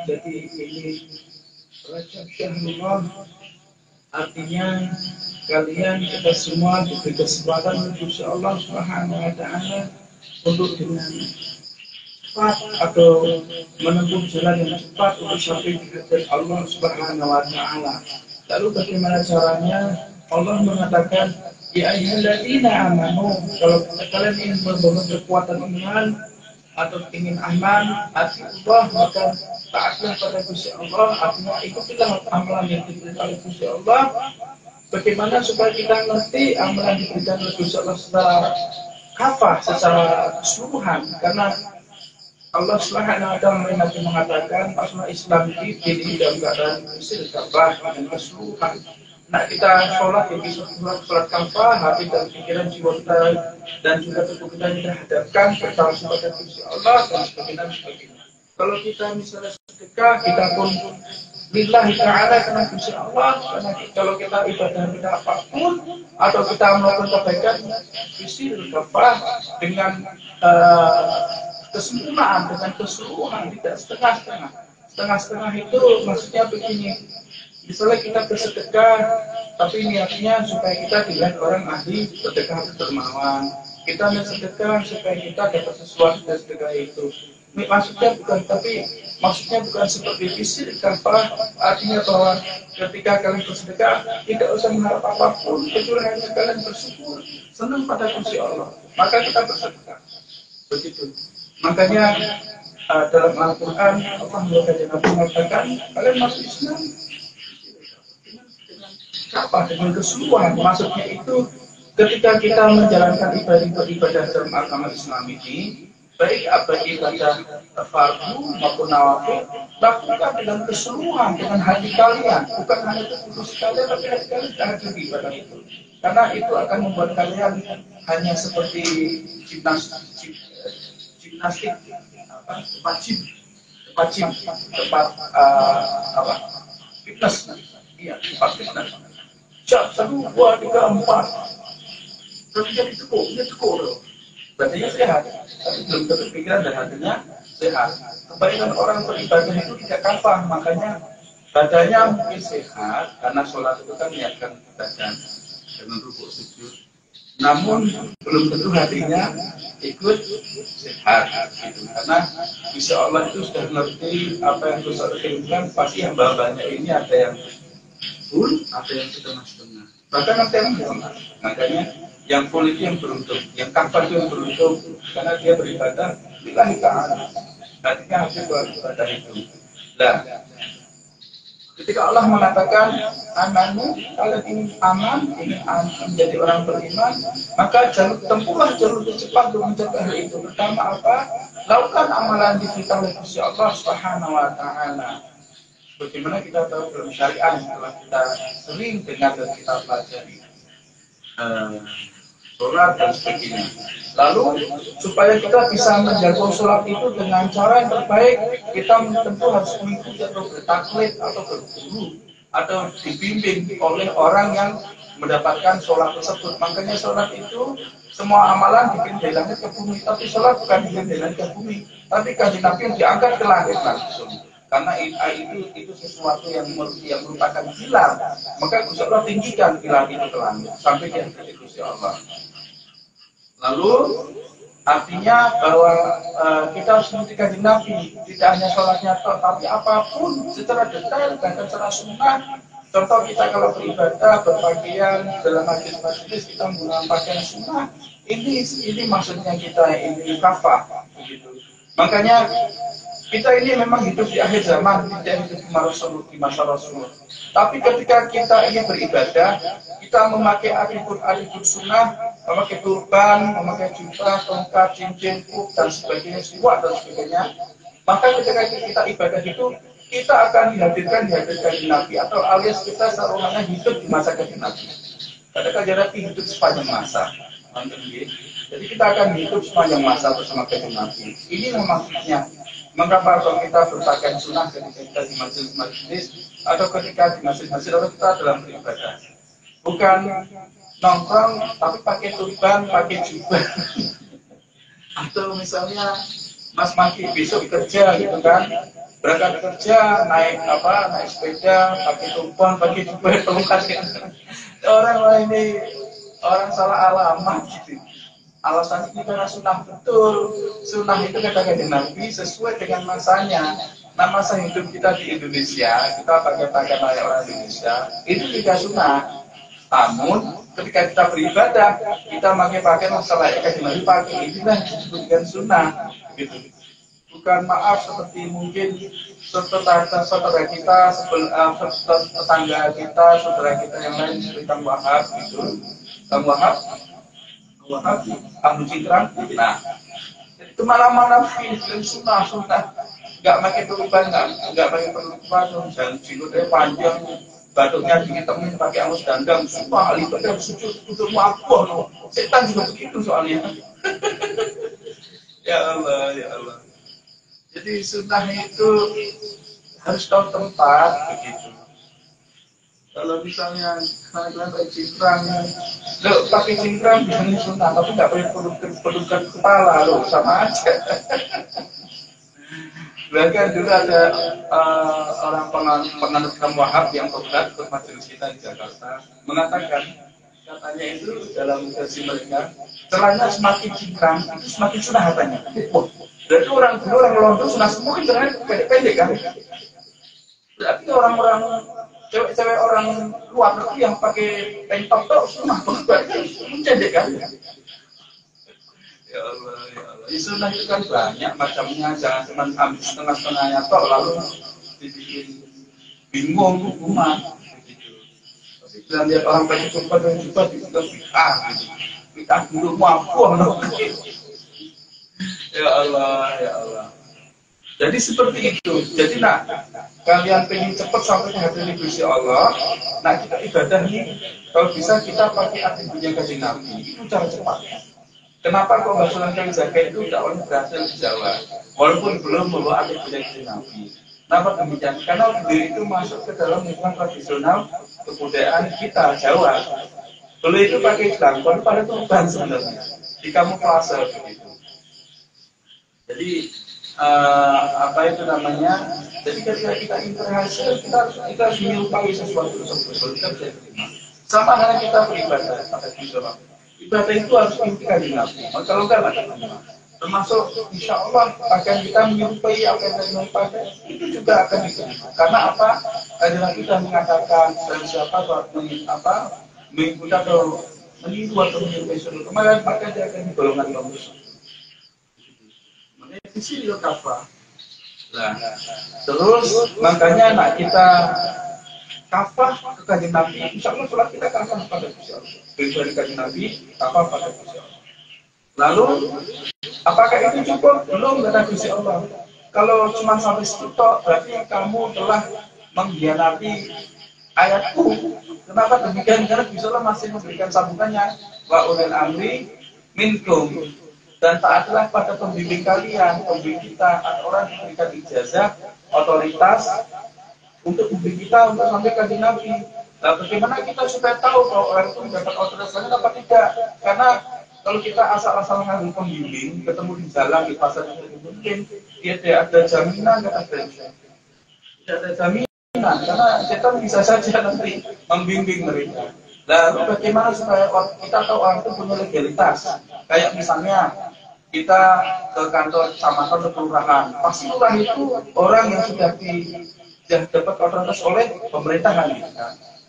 Jadi ini Rajab Syahrullah, artinya kalian kita semua diberi kesempatan insya Allah Subhanahu wa Ta'ala untuk dengan cepat atau menempuh jalan yang cepat untuk sampai di hadirat Allah Subhanahu wa Ta'ala. Lalu bagaimana caranya? Allah mengatakan, ya ayyuhalladzina amanu, kalau kalian ingin membangun kekuatan iman atau ingin aman, Allah, maka taatlah pada Gusti Allah. Artinya ikutilah amalan yang diberikan oleh Gusti Allah. Bagaimana supaya kita ngerti amalan diberikan oleh Gusti Allah secara kafah, secara keseluruhan? Karena Allah Subhanahu wa Ta'ala mengatakan masalah Islam ini dalam keadaan kafah dengan keseluruhan. Nah, kita sholat yang bisa sholat kafah, hati dan pikiran jiwa kita dan juga tubuh kita hadapkan kepada Gusti Allah dan sebagainya. Kalau kita misalnya sedekah, kita pun lillahi ta'ala karena Gusti Allah. Karena kalau kita ibadah kita apapun atau kita melakukan kebaikan, visi kafah dengan kesempurnaan, dengan keseluruhan, tidak setengah-setengah. Setengah-setengah itu maksudnya begini. Misalnya kita bersedekah, tapi niatnya supaya kita dilihat orang ahli sedekah dermawan. Kita bersedekah supaya kita dapat sesuatu dari sedekah itu. Maksudnya bukan seperti fisik kafah. Artinya bahwa ketika kalian bersedekah tidak usah mengharap apapun kecuali hanya kalian bersyukur, senang pada Gusti Allah. Maka kita bersedekah. Begitu. Makanya dalam Al-Quran Allah mengatakan kalian masuk Islam apa dengan keseluruhan. Maksudnya itu ketika kita menjalankan ibadah dalam agama Islam ini, baik ibadah fardu maupun nawafil, lakukan dengan keseluruhan, dengan hati kalian, bukan hanya khusus kalian, tapi hati kalian sudah hadir di ibadah itu. Karena itu akan membuat kalian hanya seperti gimnastik, fitness, iya, tempat fitness. Jam 1, 2, 3, 4. Terus jadi tekuk loh. Badannya sehat, tapi belum tentu pikiran dan hatinya sehat. Kebanyakan orang beribadah itu tidak kafah, makanya badannya mungkin sehat karena sholat itu kan niatkan badan dengan rukuk sujud. Namun belum tentu hatinya ikut sehat, gitu. Karena Insya Allah itu sudah mengerti apa yang Gus inginkan. Pasti hamba-hambanya ini ada yang full, ada yang setengah-setengah, bahkan ada yang setengah. Makanya yang full itu yang beruntung, yang kafah itu yang beruntung, karena dia beribadah lillahi ta'ala, artinya hasil beribadah itu. Nah, ketika Allah mengatakan amanu, kalian ingin aman, ingin menjadi orang beriman, maka tempuhlah jalur cepat untuk mencapai hal itu. Pertama apa? Lakukan amalan diberikan oleh Gusti Allah Subhanahu wa Ta'ala. Bagaimana kita tahu dalam syariat setelah kita sering dengar dan kita pelajari sholat dan sebagainya. Lalu supaya kita bisa menjaga sholat itu dengan cara yang terbaik, kita tentu harus mengikuti atau bertaklid atau berguru atau dibimbing oleh orang yang mendapatkan sholat tersebut. Makanya sholat itu semua amalan bikin dari langit ke bumi, tapi sholat bukan bikin dari langit ke bumi, tapi kanjeng Nabi yang diangkat ke langit langsung. Karena itu sesuatu yang merupakan pilar, maka Gusti Allah tinggikan pilar itu ke langit sampai dia ke Gusti Allah. Lalu artinya bahwa kita harus mengikuti kanjeng Nabi, tidak hanya sholatnya tapi apapun secara detail dan secara sunnah. Contoh kita kalau beribadah berpakaian dalam majelis kita menggunakan pakaian sunnah, ini maksudnya kita ini kafah begitu. Makanya kita ini memang hidup di akhir zaman, tidak hidup di masa Rasul. Tapi ketika kita ingin beribadah, kita memakai atribut sunnah, memakai turban, memakai jubah, tongkat, cincin, kuk, dan sebagainya, siwak dan sebagainya. Maka ketika kita ibadah itu, kita akan dihadirkan Nabi, atau alias kita seolah-olah hidup di masa kanjeng Nabi. Karena kanjeng Nabi hidup sepanjang masa. Jadi kita akan hidup sepanjang masa bersama kanjeng Nabi. Ini maksudnya. Mengapa kalau kita berpakaian sunnah ketika kita di majelis atau ketika di masjid-masjid atau kita dalam beribadah, bukan nongkrong tapi pakai turban, pakai jubah, atau misalnya Mas Maki besok kerja gitu kan, berangkat kerja naik sepeda, pakai tumpang, pakai jubah tongkat. Orang ini orang salah alamat gitu. Alasan itu karena sunnah betul. Sunnah itu kata-kata Nabi sesuai dengan masanya. Nah, masa hidup kita di Indonesia, kita pakai pakaian layak orang Indonesia, itu juga sunnah. Namun, ketika kita beribadah, kita pakai pakaian masa layak kajian Nabi, pakai inilah disebutkan sunnah. Gitu. Bukan maaf seperti mungkin saudara kita, tetangga kita, saudara kita yang lain seperti Kang Wahab gitu. Kang Wahab Ahlu Cingkrang. Nah, itu malam-malam ini sunnah, nggak pakai tulipan, nggak pakai penutupan, dan jilutnya panjang, batuknya dihitamin pakai alus dandang, sumpah ibadah sujud untuk apa no? Setan juga begitu soalnya. Ya Allah, ya Allah. Jadi sunnah itu harus tahu tempat begitu. Kalau misalnya kalian pakai cingkrang, pakai cingkrang misalnya sunnah, tapi nggak boleh pelukan kepala, loh sama aja. Bahkan dulu ada orang penganut Imam Wahab yang tobat ke majelis kita di Jakarta mengatakan, katanya itu dalam versi mereka, celana semakin cingkrang itu semakin sunnah katanya. Wah, berarti orang Londo sunnah semua kan pendek-pendek kan? Berarti orang-orang cewek-cewek orang luar negeri yang pakai tank top tuh sunnah berarti mencedek kan? Ya Allah, ya Allah. Sunnah itu kan banyak macamnya, jangan cuma ambil setengah-setengahnya toh lalu dibikin bingung umat. Tapi bila lihat orang pakai jubah dan jubah dibilang bid'ah gitu. Bid'ah dulu mampu loh. Ya Allah, ya Allah. Jadi seperti itu. Jadi kalian pengen cepat sampai ke hadirat Gusti Allah. Nah, kita ibadah ini kalau bisa kita pakai atributnya Kanjeng Nabi. Itu cara cepat. Kenapa kok Rasulullah zakat itu dakwahnya berhasil di Jawa, walaupun belum membawa atributnya Kanjeng Nabi. Kenapa demikian? Karena beliau itu masuk ke dalam lingkungan tradisional kebudayaan kita Jawa. Beliau itu pakai jangkau pada turban sebenarnya di kamuflase begitu. Jadi apa itu namanya? Jadi ketika kita berhasil, kita harus menyukai sesuatu tersebut. Kita bisa terima. Sama halnya kita beribadah pada Tuhan. Ibadah itu harus diintikan di Nabi. Kalau enggak terima. Termasuk insya Allah akan kita menyukai apa yang kita pada itu juga akan diterima. Karena apa? Adalah kita mengatakan dan siapa mengikuti atau meniru atau menyukai seluruh kemarin, maka dia akan digolongkan dalam dosa. Di sini kafah. Nah, terus makanya kita kafah ke Kanjeng Nabi, insya Allah sholat kita kafah pada Gusti Allah. Beribadah Kanjeng Nabi, kafah pada Gusti Allah. Lalu, apakah itu cukup? Belum, kata Gusti Allah. Kalau cuma sampai situ, berarti kamu telah mengkhianati ayatku. Kenapa demikian? Karena Gusti Allah masih memberikan sambungannya. Wa ulil amri minkum. Dan taatlah pada pembimbing kalian, pembimbing kita, orang yang memberikan ijazah, otoritas untuk membimbing kita untuk sampai ke Nabi. Nah, bagaimana kita supaya tahu kalau orang itu mendapat otoritasnya apa tidak? Karena kalau kita asal-asal ngambil pembimbing, ketemu di jalan, di pasar itu mungkin dia tidak ada jaminan, tidak ada jaminan, karena kita bisa saja nanti membimbing mereka. Lalu bagaimana supaya kita tahu orang itu punya legalitas? Kayak misalnya kita ke kantor kecamatan atau kelurahan, pasti lurah itu orang yang sudah dapat otoritas oleh pemerintahan.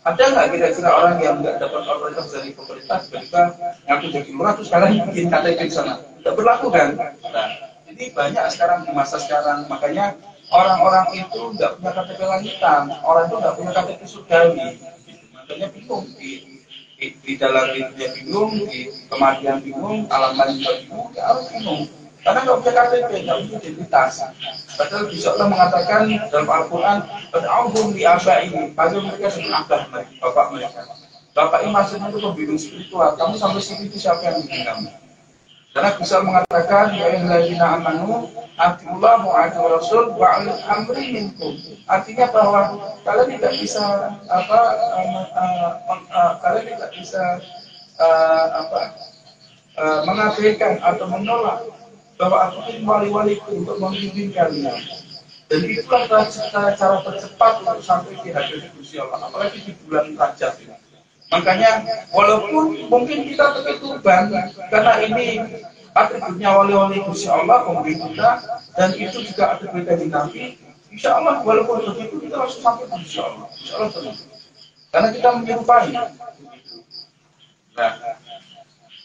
Ada nggak kira-kira orang yang nggak dapat otoritas dari pemerintah tiba-tiba ngaku jadi lurah terus kalian bikin KTP di sana? Tidak berlaku kan? Nah, jadi banyak sekarang di masa sekarang, makanya orang-orang itu nggak punya KTP lanjutan, orang itu nggak punya KTP surgawi, makanya bingung di dalam hidupnya bingung, di kematian bingung, alam lain juga bingung, ya harus bingung. Karena nggak punya KTP, nggak punya identitas. Padahal bisa Allah mengatakan dalam Al-Quran, "Ber'auhum li abaihim." Padahal mereka sebut abah mereka, bapak mereka. Bapak ini maksudnya itu pembimbing spiritual. Kamu sampai sini itu siapa yang bimbing kamu? Karena bisa mengatakan, "Ya ayyuhalladzina amanu, atiullah wa atiur rasul wa ulil amri minkum." Artinya bahwa kalian tidak bisa mengabaikan atau menolak bahwa aku ini wali-waliku untuk membimbing kalian. Dan itulah cara tercepat untuk sampai di hadirat Gusti Allah, apalagi di bulan Rajab ini. Makanya walaupun mungkin kita ketuban karena ini atributnya wali-wali Gusti Allah, pemberi kita, dan itu juga atribut dari Nabi. Insya Allah walaupun begitu kita langsung sampai ke Insya Allah. Insya Allah tenang. Karena kita menyerupai. Nah,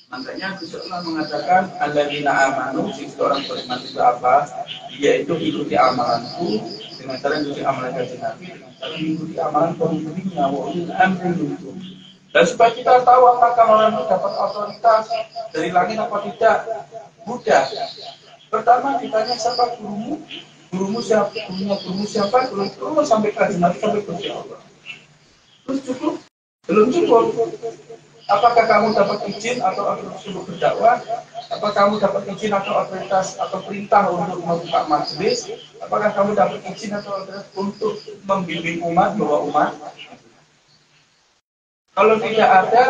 makanya Gusti Allah mengatakan alladzina amanu, jika orang beriman itu apa? Yaitu ikuti amalanku dengan cara ikuti amalan kanjeng Nabi, dengan cara mengikuti amalan pemimpinnya wa ulil amri minkum. Dan supaya kita tahu apakah orang itu dapat otoritas dari langit apa tidak, mudah. Pertama ditanya siapa gurumu, gurumu siapa, gurumu siapa, gurumu sampai kanjeng Nabi, sampai Gusti Allah. Terus cukup? Belum cukup. Apakah kamu dapat izin atau suruh berdakwah? Apakah kamu dapat izin atau otoritas atau perintah untuk membuka majelis? Apakah kamu dapat izin atau otoritas untuk membimbing umat, bawa umat? Kalau tidak ada,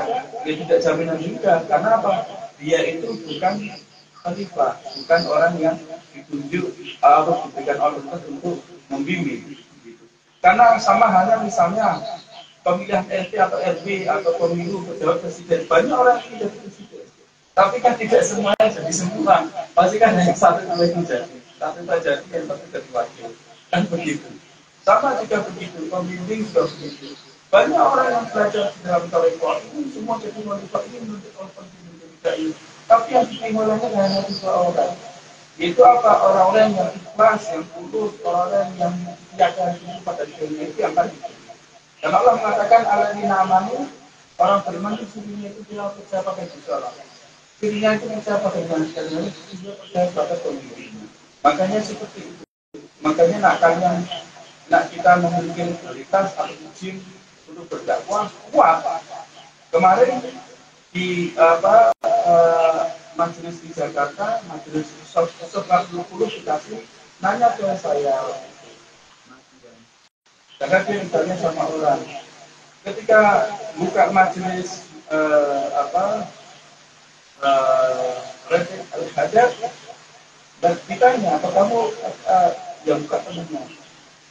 ya tidak jaminan juga. Karena apa? Dia itu bukan khalifah, bukan orang yang ditunjuk atau diberikan otoritas untuk membimbing. Karena sama halnya misalnya pemilihan RT atau RW atau pemilu pejabat presiden, banyak orang yang jadi presiden, tapi kan tidak semuanya jadi semua, pasti kan hanya satu dua yang jadi, satu saja yang satu jadi wakil, kan begitu. Sama juga begitu, pembimbing juga begitu. Banyak orang yang belajar di dalam tarekat ini semua jadi wanita ini menjadi orang ini, tapi yang diterima olehnya hanya dua orang. Itu apa? Orang-orang yang ikhlas, yang tulus, orang-orang yang yakin pada dirinya itu yang akan diterima. Dan Allah mengatakan alladzina amanu, orang beriman itu dirinya itu tidak percaya pakai salah. Dirinya itu percaya pakai jalan, dia percaya pada pemimpinnya. Makanya seperti itu. Makanya nak kita memiliki kualitas atau izin untuk berdakwah kuat. Kemarin di majelis di Jakarta, majelis 140 dikasih nanya ke saya. Karena dia misalnya sama orang, ketika buka majelis Al-Hajar, dan ditanya, apa kamu yang buka temannya,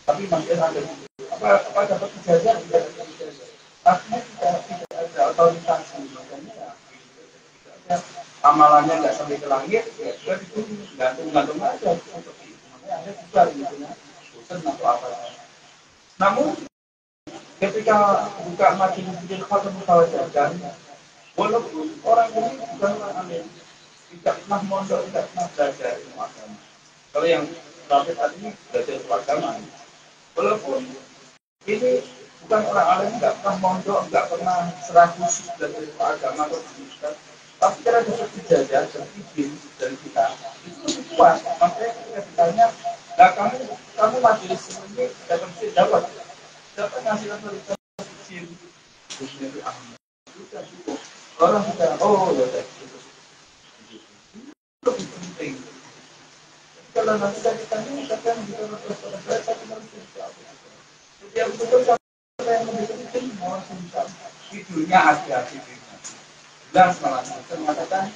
tapi masih ada apa dapat ijazah? Tidak dapat ijazah. Artinya tidak ada otoritas, makanya ya, amalannya nggak sampai ke langit, ya sudah ditunggu, gantung aja seperti itu. Makanya ada juga gitu ya, bosan atau apa. Namun ketika buka majelis bikin khatam mutawajadan, walaupun orang ini bukan orang alim, tidak pernah mondok, tidak pernah belajar ilmu agama. Kalau yang rapid tadi ini belajar ilmu agama, walaupun ini bukan orang alim, tidak pernah mondok, tidak pernah serah khusus belajar ilmu agama atau pendidikan, tapi cara dapat ijazah dan izin dari kita itu lebih kuat. Makanya ketika ditanya, nah kamu majelis ini dapat ngasih otoritas izin dari Ahmad. Sudah cukup. Orang sudah, oh ya itu lebih penting. Kalau nanti saya ditanya, katakan kita otoritas saya kemarin sudah. Jadi yang betul saya yang memberikan izin mau sungkan. Tidurnya hati-hati. Jelas malah saya mengatakan,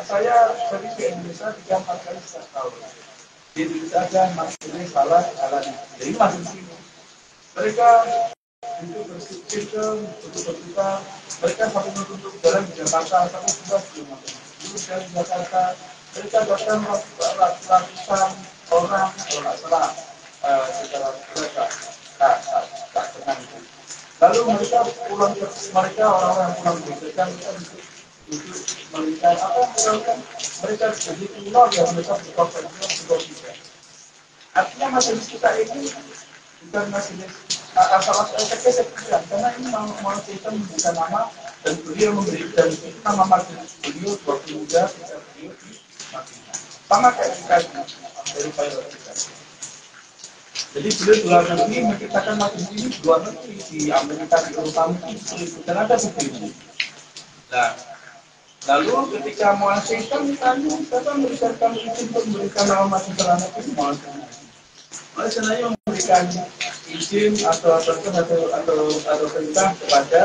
saya pergi ke Indonesia 3-4 kali setahun. Di Indonesia aja masih salah. Jadi masih sini. Mereka itu berpikir untuk berbuka, mereka sampai menutup jalan di Jakarta, sampai sudah belum ada. Dulu dari Jakarta, mereka datang ratusan orang, kalau nggak salah secara mereka tak tenang itu. Lalu mereka pulang ke mereka orang-orang pulang bekerja, mereka untuk melihat apa yang dilakukan, mereka jadi pulau ya mereka berkata juga. Artinya majelis kita ini bukan majelis asal-asal saya bilang, karena ini mau kita memberikan nama dan beliau memberi dan itu nama majelis beliau waktu muda kita beliau di Madinah. Sama kayak kita dari pilot kita. Jadi beliau luar negeri menciptakan majelis ini luar negeri di Amerika, di Eropa itu dan ada seperti. Nah, lalu ketika mau asingkan ditanya, siapa memberikan kami izin untuk memberikan nama majelis selama ini mau asingkan. Oleh karena memberikan izin atau perintah kepada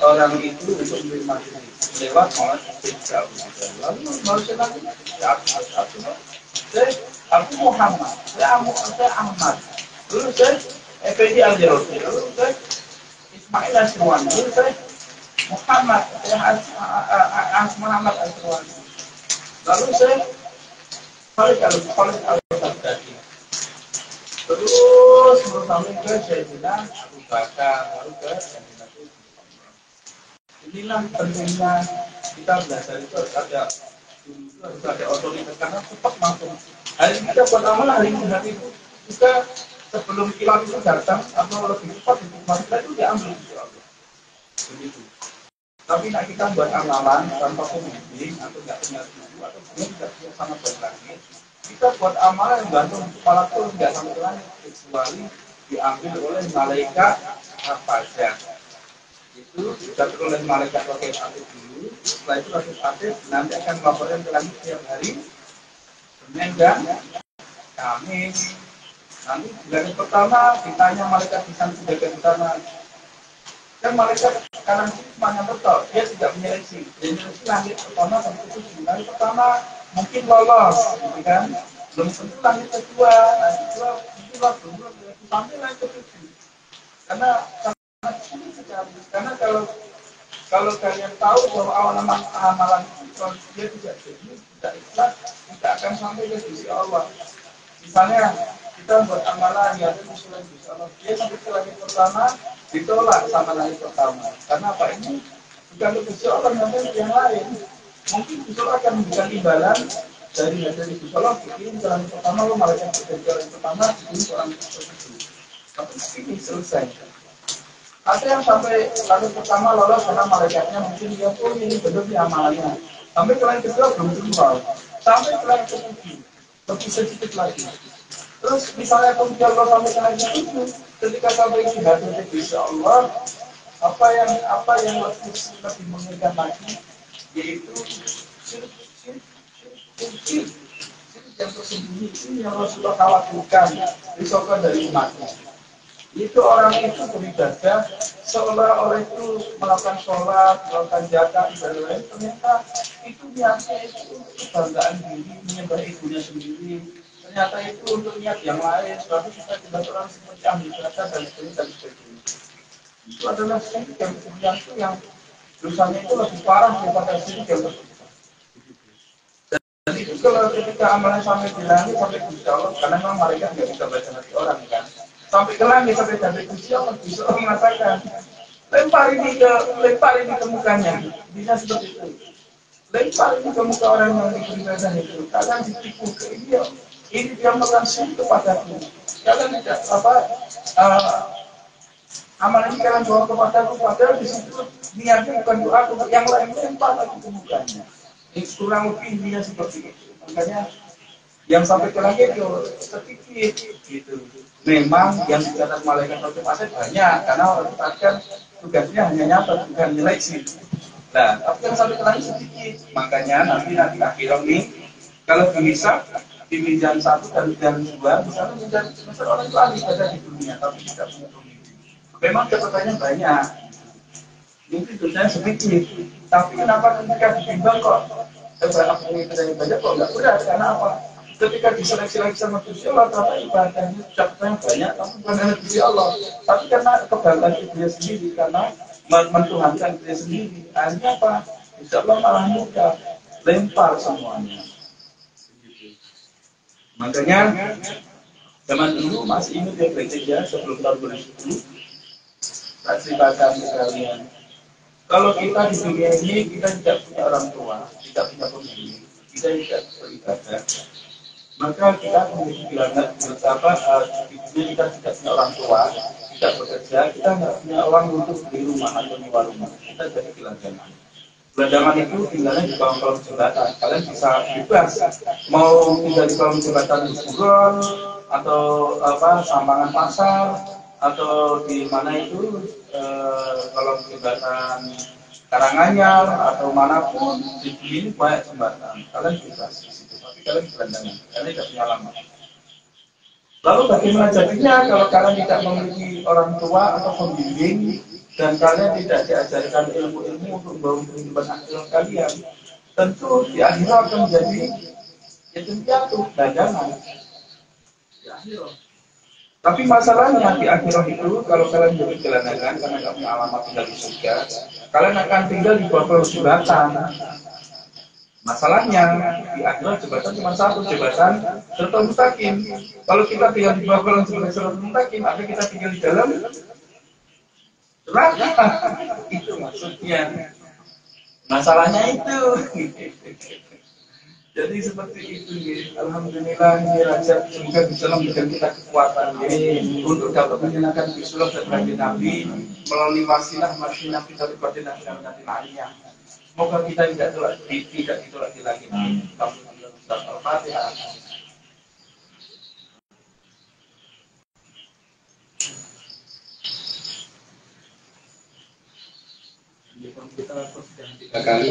orang itu untuk memberi majelis lewat majelis. Lalu majelis lagi ya Aku Muhammad, saya Ahmad, dulu saya Effendi Al-Jarodi, dulu saya Ismail Asrwani, dulu saya Muhammad, saya Muhammad Asrwani, lalu saya Khalid Al-Baghdadi, terus sampai ke Sayyidina Abu Bakar, lalu ke Sayyidina Umar. Inilah pentingnya kita belajar itu harus ada otoritas karena cepat masuk. Hari ini kita buat amal hari itu kita sebelum kilat itu datang atau lebih cepat itu masuk itu diambil insya Allah. Begitu. Tapi nak kita buat amalan tanpa pembimbing atau nggak punya guru atau belum tidak punya sama baik lagi, kita buat amalan yang gantung kepala pun nggak sampai langit kecuali diambil oleh malaikat apa-apa. Itu dicatat oleh malaikat roket aktif dulu. Setelah itu roket aktif nanti akan melaporkan ke langit setiap hari Senin dan Kamis. Nanti bulan pertama ditanya malaikat di sana sebagai pertama. Dan malaikat kanan kiri semuanya betul, dia tidak menyeleksi. Dia menyeleksi langit pertama sampai ke 7. Langit pertama mungkin lolos, gitu kan? Belum tentu langit kedua, langit kedua mungkin lolos, belum sampai langit ke-7. Karena kalau kalian tahu bahwa awal amalan itu kalau dia tidak jadi, tidak ikhlas, tidak akan sampai ke sisi Allah. Misalnya kita buat amalan yang itu selain sisi Allah, dia sampai ke langit pertama ditolak sama langit pertama. Karena apa ini bukan ke sisi Allah, nanti yang lain. Mungkin sisi Allah akan memberikan imbalan dari sisi Allah, bikin ke langit pertama, lo malaikat ke langit pertama, bikin ke langit kedua. Tapi ini selesai. Ada yang sampai langit pertama lolos karena malaikatnya mungkin dia pun ini benar di amalannya. Sampai ke langit kedua belum tentu. Sampai ke langit ke-7 lebih sedikit lagi. Terus misalnya kemudian Allah sampai ke langit ke-7, ketika sampai di hadirat insya Allah, apa yang lebih mengerikan lagi, yaitu syirik yang tersembunyi ini yang Rasulullah khawatirkan disokong dari umatnya. Itu orang itu beribadah seolah orang itu melakukan sholat, melakukan zakat dan lain-lain, ternyata itu niatnya itu kebanggaan diri, menyembah ibunya sendiri, ternyata itu untuk niat yang lain, sebab kita tidak orang seperti ahli zakat dan sebagainya. Itu adalah syirik yang kemudian itu yang dosanya itu lebih parah daripada syirik yang berbeda. Dan itu kalau ketika amalan sampai di langit sampai di Allah, karena memang mereka tidak bisa baca hati orang kan. Sampai ke langit sampai dari kursi Allah bisa mengatakan lempar ini ke mukanya, bisa seperti itu. Lempar ini ke muka orang yang beribadah itu. Kalian ditipu ke dia. Ini dia melakukan syirik kepadaku. Kalian tidak amalan ini kalian bawa kepadaku, padahal di situ niatnya bukan doa, yang lain lempar lagi ke mukanya. Ini kurang lebih dia seperti itu. Makanya yang sampai ke langit itu sedikit gitu. Memang yang dicatat malaikat rotif aset banyak karena orang kan tugasnya hanya nyatat bukan nyeleksi. Nah, tapi yang sampai ke langit sedikit. Makanya nanti akhirnya nih kalau bisa di mizan 1 dan mizan 2 misalnya mizan orang itu ahli ada di dunia tapi tidak punya pemimpin. Memang catatannya banyak. Mungkin dosanya sedikit. Tapi kenapa ketika ditimbang kok seberapa pemimpin banyak kok nggak berat? Karena apa? Ketika diseleksi lagi sama Gusti Allah, ternyata ibadahnya catatannya banyak, tapi bukan hanya Gusti Allah, tapi karena kebanggaan dia sendiri, karena mentuhankan dia sendiri. Akhirnya apa? Insya Allah malah mudah, lempar semuanya. Makanya zaman dulu masih ingat ya gereja sebelum tahun 2010, tak ceritakan sekalian. Kalau kita di dunia ini kita tidak punya orang tua, tidak punya pemimpin, kita tidak beribadah. Maka kita memiliki bilangan betapa di dunia kita tidak punya orang tua, tidak bekerja, kita nggak punya uang untuk beli rumah atau nyewa rumah, kita jadi gelandangan. Gelandangan itu tinggalnya di kolong jembatan. Kalian bisa bebas mau tinggal di kolong jembatan di Buron atau Sambangan Pasar atau di mana itu kolong jembatan Karanganyar atau manapun di sini banyak jembatan. Kalian bebas di situ, tapi kalian gelandangan, kalian tidak punya alamat. Lalu bagaimana jadinya kalau kalian tidak memiliki orang tua atau pembimbing dan kalian tidak diajarkan ilmu-ilmu untuk membangun kehidupan akhirat kalian? Tentu di akhirat akan menjadi yatim piatu, gelandangan. akhirat. Tapi masalahnya di akhirat itu, kalau kalian jadi gelandangan karena nggak punya alamat tinggal di surga, kalian akan tinggal di bawah jembatan. Masalahnya di akhirat jembatan cuma satu, jembatan Siratal Mustaqim. Kalau kita tinggal di bawah jembatan Siratal Mustaqim, apa kita tinggal di dalam neraka? Itu maksudnya. Masalahnya itu. Jadi seperti itu ya. Alhamdulillah ini Rajab semoga bisa memberikan kita kekuatan ya, untuk dapat menyenangkan Rasulullah dan Nabi melalui wasilah Nabi dari batin Nabi lainnya. Semoga kita tidak ditolak lagi. Al-Fatihah. Kita sudah 3 kali.